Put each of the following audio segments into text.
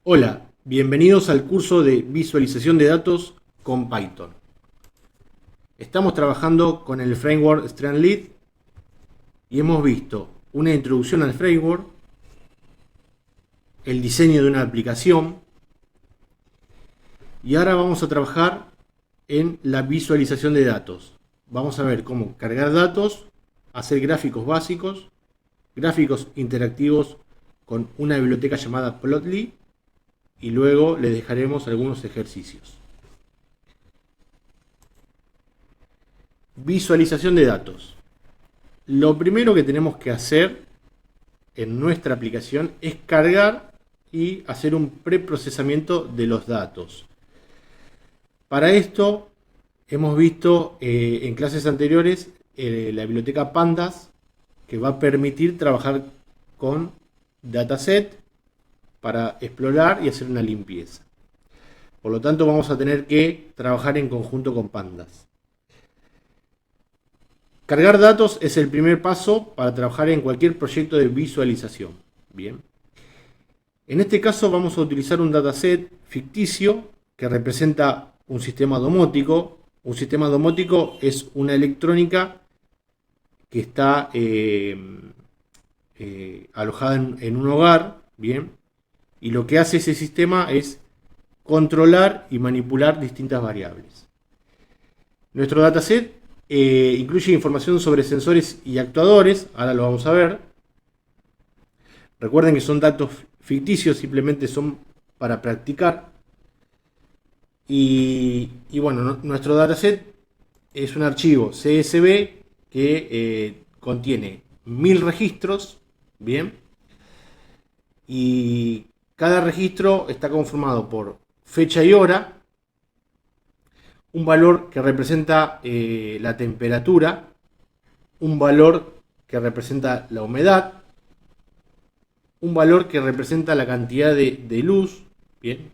Hola, bienvenidos al curso de visualización de datos con Python. Estamos trabajando con el framework Streamlit y hemos visto una introducción al framework, el diseño de una aplicación y ahora vamos a trabajar en la visualización de datos. Vamos a ver cómo cargar datos, hacer gráficos básicos, gráficos interactivos con una biblioteca llamada Plotly y luego les dejaremos algunos ejercicios. Visualización de datos. Lo primero que tenemos que hacer en nuestra aplicación es cargar y hacer un preprocesamiento de los datos. Para esto hemos visto en clases anteriores la biblioteca Pandas, que va a permitir trabajar con dataset para explorar y hacer una limpieza. Por lo tanto vamos a tener que trabajar en conjunto con Pandas. Cargar datos es el primer paso para trabajar en cualquier proyecto de visualización. Bien. En este caso vamos a utilizar un dataset ficticio que representa un sistema domótico. Un sistema domótico es una electrónica que está alojada en un hogar. Bien. Y lo que hace ese sistema es controlar y manipular distintas variables. Nuestro dataset incluye información sobre sensores y actuadores, ahora lo vamos a ver. Recuerden que son datos ficticios, simplemente son para practicar. Y bueno, nuestro dataset es un archivo CSV que contiene 1000 registros, bien, y cada registro está conformado por fecha y hora, un valor que representa la temperatura, un valor que representa la humedad, un valor que representa la cantidad de luz, bien,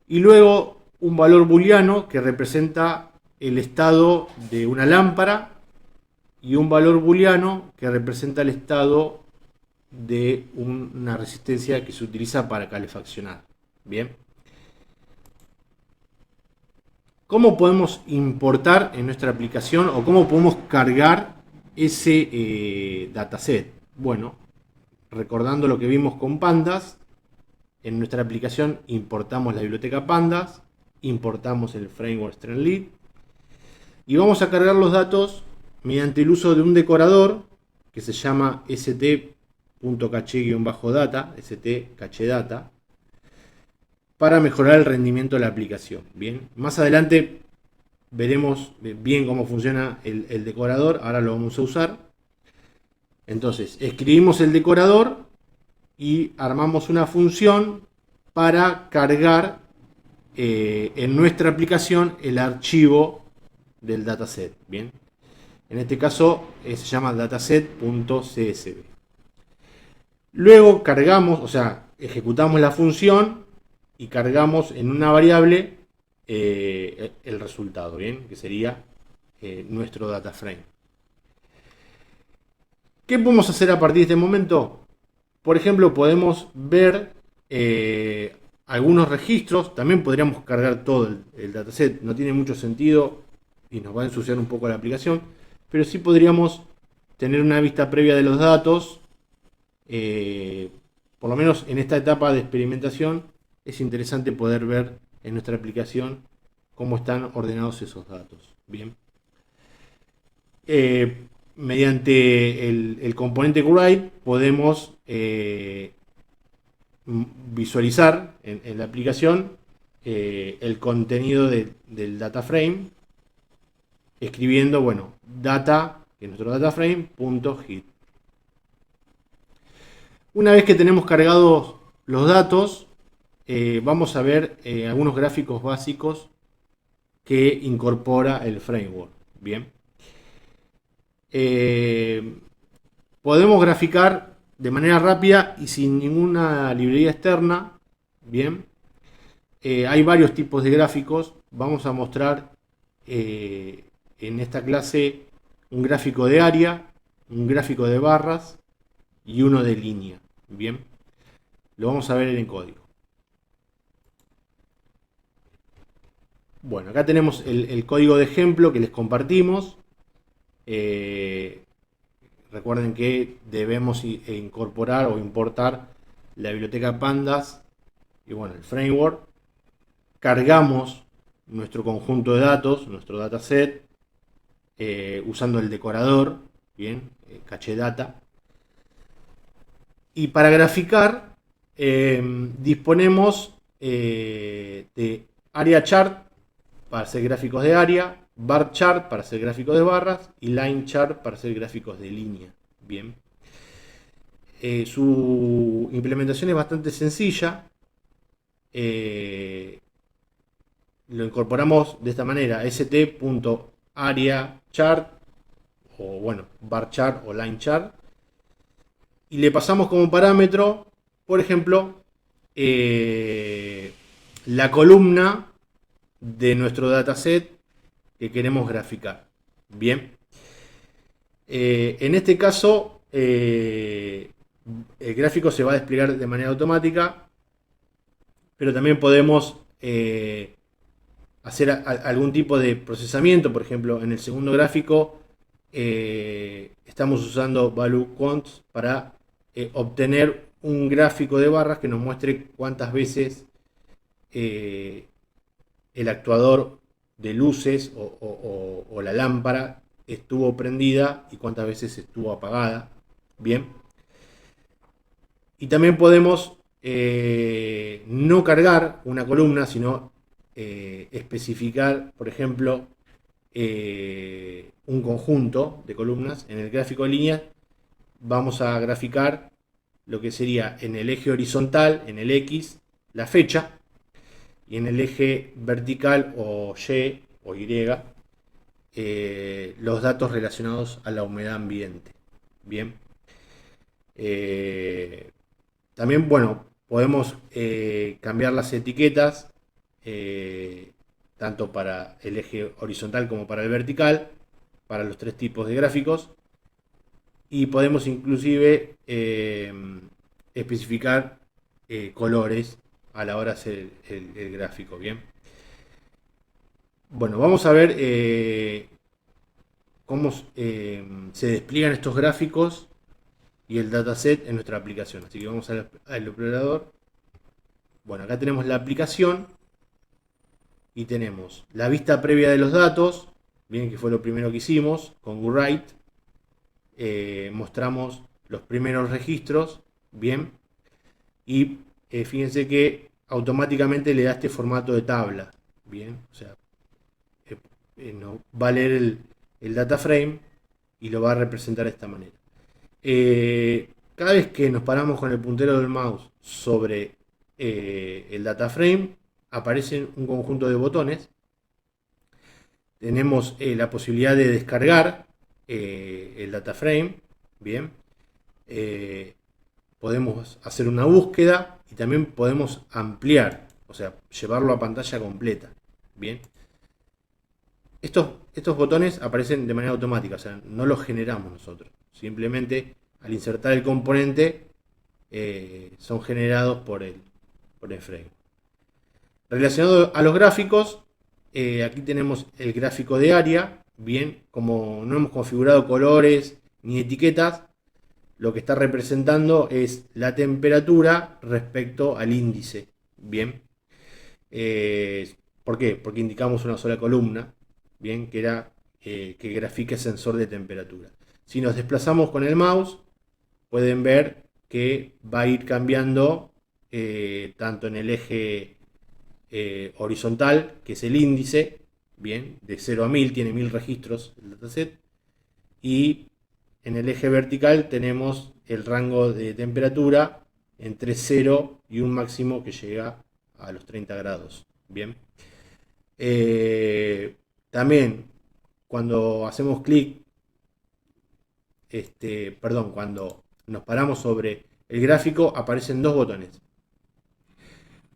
y luego un valor booleano que representa el estado de una lámpara y un valor booleano que representa el estado de una resistencia que se utiliza para calefaccionar, bien. ¿Cómo podemos importar en nuestra aplicación o cómo podemos cargar ese dataset? Bueno, recordando lo que vimos con Pandas, en nuestra aplicación importamos la biblioteca Pandas, importamos el framework Streamlit y vamos a cargar los datos mediante el uso de un decorador que se llama st.cache-data, st-cache-data, para mejorar el rendimiento de la aplicación. Bien, más adelante veremos bien cómo funciona el decorador, ahora lo vamos a usar. Entonces, escribimos el decorador y armamos una función para cargar en nuestra aplicación el archivo del dataset. Bien, en este caso se llama dataset.csv. Luego cargamos, o sea, ejecutamos la función y cargamos en una variable el resultado, bien, que sería nuestro data frame. ¿Qué podemos hacer a partir de este momento? Por ejemplo, podemos ver algunos registros. También podríamos cargar todo el dataset. No tiene mucho sentido y nos va a ensuciar un poco la aplicación. Pero sí podríamos tener una vista previa de los datos. Por lo menos en esta etapa de experimentación es interesante poder ver en nuestra aplicación cómo están ordenados esos datos. Bien. Mediante el componente write podemos visualizar en la aplicación el contenido del data frame escribiendo, bueno, data, que es nuestro data frame, .hit. Una vez que tenemos cargados los datos, vamos a ver algunos gráficos básicos que incorpora el framework. Bien. Podemos graficar de manera rápida y sin ninguna librería externa. Bien. Hay varios tipos de gráficos. Vamos a mostrar en esta clase un gráfico de área, un gráfico de barras y uno de línea. Bien. Lo vamos a ver en código. Bueno, acá tenemos el código de ejemplo que les compartimos. Recuerden que debemos incorporar o importar la biblioteca Pandas y bueno, el framework. Cargamos nuestro conjunto de datos, nuestro dataset, usando el decorador, bien, caché data. Y para graficar, disponemos de area chart para hacer gráficos de área, bar chart para hacer gráficos de barras y line chart para hacer gráficos de línea. Bien. Su implementación es bastante sencilla. Lo incorporamos de esta manera: st.areaChart o bueno, bar chart o line chart, y le pasamos como parámetro, por ejemplo, la columna de nuestro dataset que queremos graficar. Bien. En este caso, el gráfico se va a desplegar de manera automática, pero también podemos hacer algún tipo de procesamiento. Por ejemplo, en el segundo gráfico estamos usando ValueQuant para obtener un gráfico de barras que nos muestre cuántas veces el actuador de luces o la lámpara estuvo prendida y cuántas veces estuvo apagada. Bien. Y también podemos no cargar una columna, sino especificar, por ejemplo, un conjunto de columnas. En el gráfico de líneas vamos a graficar lo que sería en el eje horizontal, en el X, la fecha, y en el eje vertical o Y o Y, los datos relacionados a la humedad ambiente. Bien. También, bueno, podemos cambiar las etiquetas, tanto para el eje horizontal como para el vertical, para los tres tipos de gráficos. Y podemos inclusive especificar colores a la hora de hacer el gráfico. Bien. Bueno, vamos a ver cómo se despliegan estos gráficos y el dataset en nuestra aplicación. Así que vamos al explorador. Bueno, acá tenemos la aplicación y tenemos la vista previa de los datos, bien, que fue lo primero que hicimos con WriteWrite. Mostramos los primeros registros, bien, y fíjense que automáticamente le da este formato de tabla, bien, o sea, no, va a leer el data frame y lo va a representar de esta manera. Cada vez que nos paramos con el puntero del mouse sobre el data frame, aparece un conjunto de botones. Tenemos la posibilidad de descargar el data frame. Bien. Podemos hacer una búsqueda y también podemos ampliar, o sea, llevarlo a pantalla completa. Bien. Estos botones aparecen de manera automática, o sea, no los generamos nosotros. Simplemente al insertar el componente son generados por el frame. Relacionado a los gráficos, aquí tenemos el gráfico de área. Bien, como no hemos configurado colores ni etiquetas, lo que está representando es la temperatura respecto al índice. Bien, ¿por qué? Porque indicamos una sola columna, bien, que era que grafique sensor de temperatura. Si nos desplazamos con el mouse, pueden ver que va a ir cambiando tanto en el eje horizontal, que es el índice, bien, de 0 a 1000, tiene 1000 registros el dataset, y en el eje vertical tenemos el rango de temperatura entre 0 y un máximo que llega a los 30 grados. Bien. También cuando hacemos clic, cuando nos paramos sobre el gráfico, aparecen dos botones.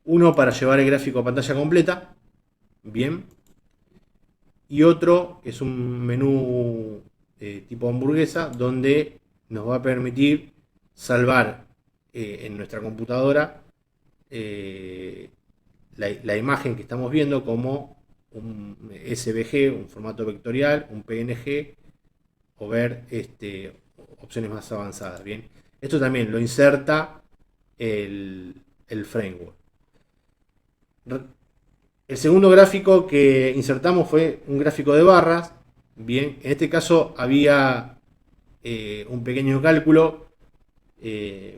Uno para llevar el gráfico a pantalla completa, bien, y otro que es un menú tipo hamburguesa, donde nos va a permitir salvar en nuestra computadora la imagen que estamos viendo como un SVG, un formato vectorial, un PNG, o ver opciones más avanzadas. Bien, esto también lo inserta el framework. El segundo gráfico que insertamos fue un gráfico de barras. Bien, en este caso había un pequeño cálculo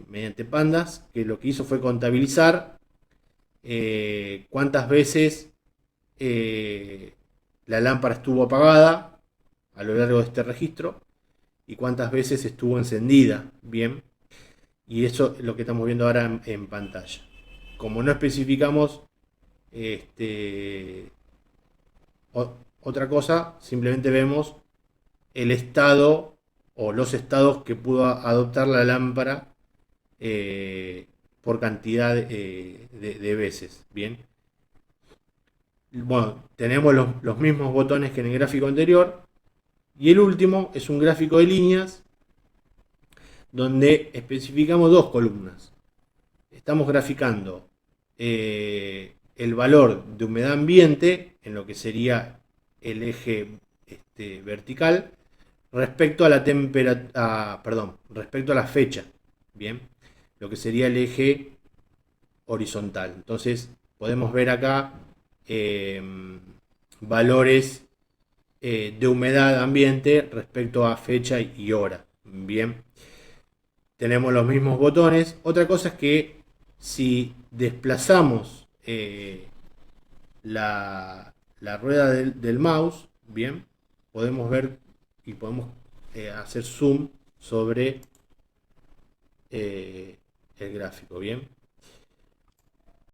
mediante pandas, que lo que hizo fue contabilizar cuántas veces la lámpara estuvo apagada a lo largo de este registro y cuántas veces estuvo encendida. Bien, y eso es lo que estamos viendo ahora en pantalla. Como no especificamos otra cosa, simplemente vemos el estado o los estados que pudo adoptar la lámpara por cantidad de veces. Bien, bueno, tenemos los mismos botones que en el gráfico anterior, y el último es un gráfico de líneas donde especificamos dos columnas. Estamos graficando el valor de humedad ambiente en lo que sería el eje vertical respecto a la temperatura, respecto a la fecha. Bien, lo que sería el eje horizontal. Entonces podemos ver acá valores de humedad ambiente respecto a fecha y hora. Bien, tenemos los mismos botones. Otra cosa es que si desplazamos la rueda del mouse, bien, podemos ver y podemos hacer zoom sobre el gráfico. Bien,